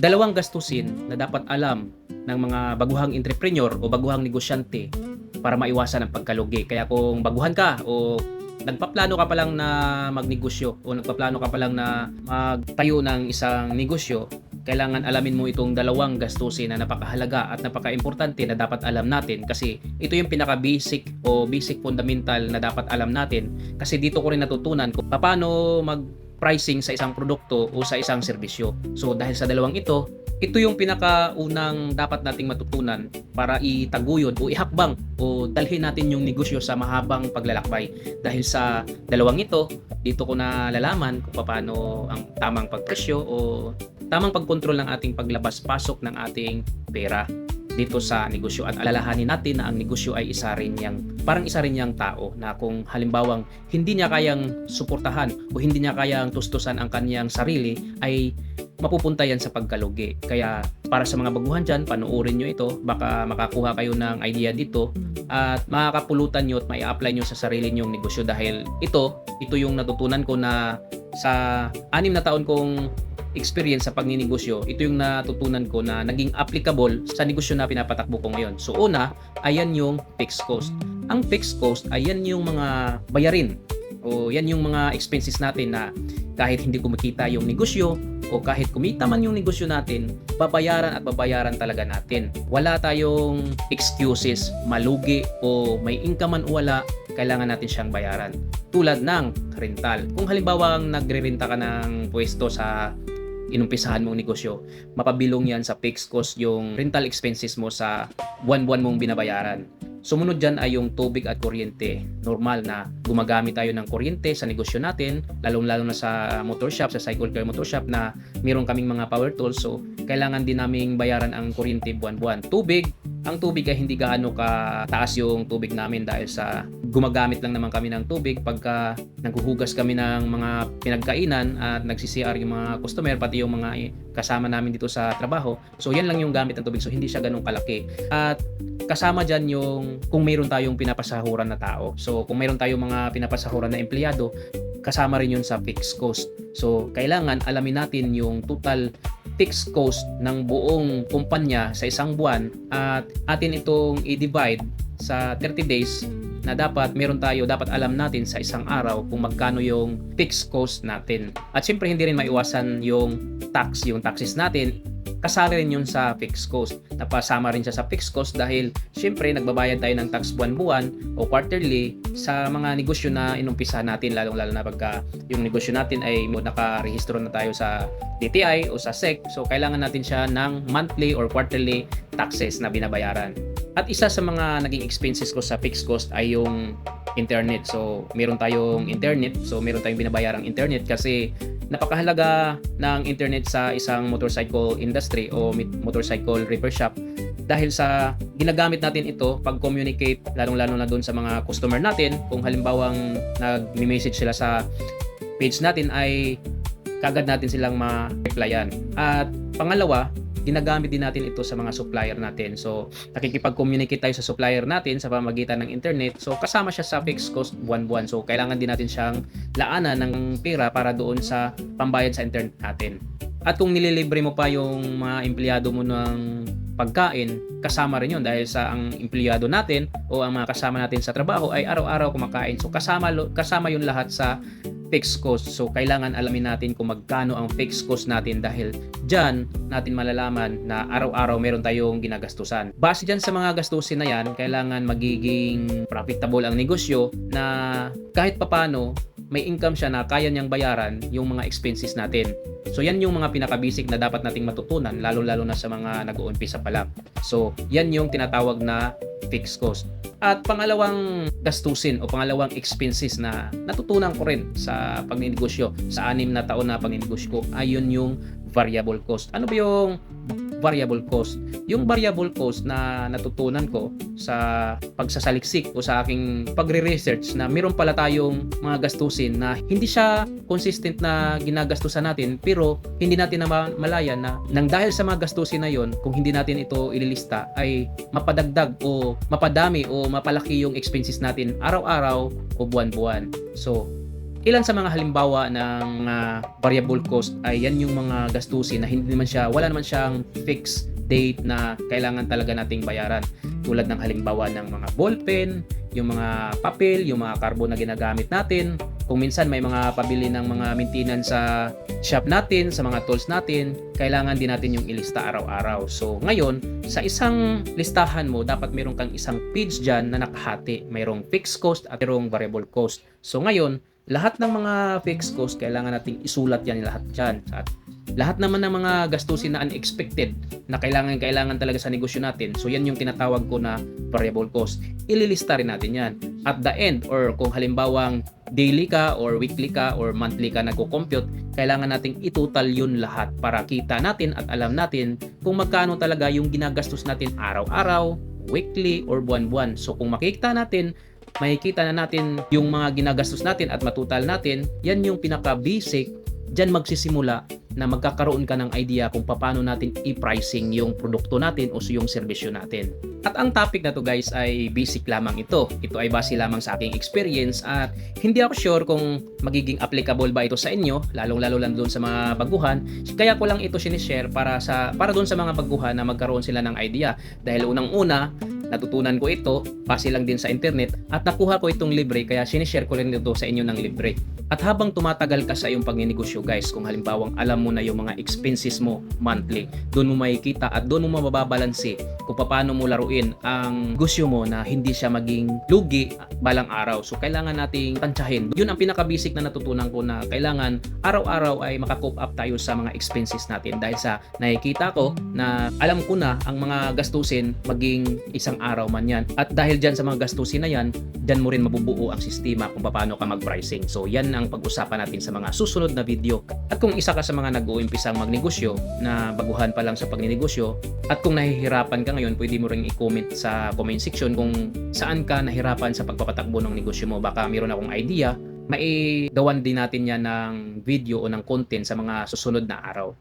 Dalawang gastusin na dapat alam ng mga baguhang entrepreneur o baguhang negosyante para maiwasan ang pagkalugi. Kaya kung baguhan ka o nagpaplano ka pa lang na magnegosyo o nagpaplano ka pa lang na magtayo ng isang negosyo, kailangan alamin mo itong dalawang gastusin na napakahalaga at napaka-importante na dapat alam natin, kasi ito yung pinaka-basic o basic fundamental na dapat alam natin, kasi dito ko rin natutunan kung paano mag-pricing sa isang produkto o sa isang serbisyo. So dahil sa dalawang ito yung pinakaunang dapat nating matutunan para itaguyod o ihakbang o dalhin natin yung negosyo sa mahabang paglalakbay. Dahil sa dalawang dito ko nalalaman kung paano ang tamang pagpresyo o tamang pagkontrol ng ating paglabas-pasok ng ating pera dito sa negosyo, at alalahanin natin na ang negosyo ay isa rin niyang tao, na kung halimbawang hindi niya kayang suportahan o hindi niya kayang tustusan ang kanyang sarili, ay mapupunta yan sa pagkalugi. Kaya para sa mga baguhan dyan, panoorin nyo ito, baka makakuha kayo ng idea dito at makakapulutan nyo at mai-apply nyo sa sarili nyong negosyo. Dahil ito yung natutunan ko na sa 6 na taon kong experience sa pagninegosyo, ito yung natutunan ko na naging applicable sa negosyo na pinapatakbo ko ngayon. So una, ayan yung fixed cost. Ang fixed cost, ayan yung mga bayarin o yan yung mga expenses natin na kahit hindi kumikita yung negosyo o kahit kumita man yung negosyo natin, babayaran at babayaran talaga natin. Wala tayong excuses, malugi o may income man o wala, kailangan natin siyang bayaran. Tulad ng rental. Kung halimbawa nagre-renta ka ng pwesto sa inumpisahan mong negosyo, mapabilong yan sa fixed cost yung rental expenses mo sa buwan-buwan mong binabayaran. Sumunod dyan ay yung tubig at kuryente. Normal na gumagamit tayo ng kuryente sa negosyo natin, lalong-lalo na sa motor shop, sa Cycle Care Motor Shop na meron kaming mga power tools. So, kailangan din naming bayaran ang kuryente buwan-buwan. Ang tubig ay hindi gaano kataas yung tubig namin dahil sa gumagamit lang naman kami ng tubig pagka naghuhugas kami ng mga pinagkainan at nagsi-CR yung mga customer, pati yung mga kasama namin dito sa trabaho. So, yan lang yung gamit ng tubig. So, hindi siya ganun kalaki. At kasama dyan yung kung mayroon tayong pinapasahuran na tao. So, kung mayroon tayong mga pinapasahuran na empleyado, kasama rin yun sa fixed cost. So, kailangan alamin natin yung total fixed cost ng buong kumpanya sa isang buwan at atin itong i-divide sa 30 days na dapat alam natin sa isang araw kung magkano yung fixed cost natin. At syempre hindi rin maiwasan yung taxes natin. Kasali rin yun sa fixed cost. Napasama rin siya sa fixed cost dahil syempre nagbabayad tayo ng tax buwan-buwan o quarterly sa mga negosyo na inumpisa natin, lalong-lalo na pagka yung negosyo natin ay nakarehistro na tayo sa DTI o sa SEC. So kailangan natin siya ng monthly or quarterly taxes na binabayaran. At isa sa mga naging expenses ko sa fixed cost ay yung internet. So meron tayong internet, so meron tayong binabayarang internet kasi napakahalaga ng internet sa isang motorcycle industry o motorcycle repair shop dahil sa ginagamit natin ito pag-communicate, lalong-lalo na doon sa mga customer natin. Kung halimbawang nag-message sila sa page natin ay kagad natin silang ma-replyan. At pangalawa, ginagamit din natin ito sa mga supplier natin. So, nakikipag-communicate tayo sa supplier natin sa pamamagitan ng internet. So, kasama siya sa fixed cost buwan-buwan. So, kailangan din natin siyang laanan ng pera para doon sa pambayad sa internet natin. At kung nililibre mo pa yung mga empleyado mo ng pagkain, kasama rin yun dahil sa ang empleyado natin o ang mga kasama natin sa trabaho ay araw-araw kumakain. So, kasama yun lahat sa fixed cost. So, kailangan alamin natin kung magkano ang fixed cost natin dahil dyan natin malalaman na araw-araw meron tayong ginagastusan. Base dyan sa mga gastusin na yan, kailangan magiging profitable ang negosyo na kahit papano may income siya na kaya niyang bayaran yung mga expenses natin. So, yan yung mga pinaka-basic na dapat nating matutunan, lalo-lalo na sa mga nag-uumpisa pa lang. So, yan yung tinatawag na fixed cost. At pangalawang gastusin o pangalawang expenses na natutunan ko rin sa pagninegosyo, sa 6 na taon na pagninegosyo ko, ayun yung variable cost. Ano ba yung variable cost? Yung variable cost na natutunan ko sa pagsasaliksik o sa aking pagre-research na meron pala tayong mga gastusin na hindi siya consistent na ginagastusan natin, pero hindi natin na malayan na nang dahil sa mga gastusin na yon, kung hindi natin ito ililista ay mapadagdag o mapadami o mapalaki yung expenses natin araw-araw o buwan-buwan. So, Ilan sa mga halimbawa ng variable cost ay yan yung mga gastusin na wala naman siyang fixed date na kailangan talaga nating bayaran. Tulad ng halimbawa ng mga ballpen, yung mga papel, yung mga carbon na ginagamit natin. Kung minsan may mga pabili ng mga maintenance sa shop natin, sa mga tools natin, kailangan din natin yung ilista araw-araw. So ngayon, sa isang listahan mo, dapat meron kang isang page dyan na nakahati. Mayroong fixed cost at mayroong variable cost. So ngayon, lahat ng mga fixed cost, kailangan nating isulat yan lahat dyan. At lahat naman ng mga gastusin na unexpected na kailangan talaga sa negosyo natin. So yan yung tinatawag ko na variable cost. Ililista rin natin yan. At the end, or kung halimbawang daily ka or weekly ka or monthly ka nagko-compute, kailangan nating itotal yun lahat para kita natin at alam natin kung magkano talaga yung ginagastos natin araw-araw, weekly, or buwan-buwan. So kung makikita natin, makikita na natin yung mga ginagastos natin at matutal natin, yan yung pinaka-basic. Diyan magsisimula na magkakaroon ka ng idea kung paano natin i-pricing yung produkto natin o yung serbisyo natin. At ang topic na to guys ay basic lamang ito. Ito ay base lamang sa aking experience at hindi ako sure kung magiging applicable ba ito sa inyo, lalong-lalo lang doon sa mga baguhan. Kaya ko lang ito sinishare para doon sa mga baguhan na magkaroon sila ng idea. Dahil unang-una, natutunan ko ito, base lang din sa internet at nakuha ko itong libre kaya sinishare ko rin ito sa inyo ng libre. At habang tumatagal ka sa iyong pagninegosyo guys, kung halimbawang alam mo na yung mga expenses mo monthly, doon mo makikita at doon mo mababalanse kung paano mo laruin ang negosyo mo na hindi siya maging lugi balang araw. So kailangan nating tansyahin. Yun ang pinaka-basic na natutunan ko na kailangan araw-araw ay maka-cope up tayo sa mga expenses natin dahil sa nakikita ko na alam ko na ang mga gastusin maging isang araw man yan. At dahil dyan sa mga gastusin na yan, dyan mo rin mabubuo ang sistema kung paano ka mag-pricing. So yan ang pag-usapan natin sa mga susunod na video. At kung isa ka sa mga nag-uumpisang magnegosyo na baguhan pa lang sa pagninegosyo at kung nahihirapan ka ngayon, pwede mo ring i-comment sa comment section kung saan ka nahirapan sa pagpapatakbo ng negosyo mo. Baka mayroon akong idea, maigawan din natin yan ng video o ng content sa mga susunod na araw.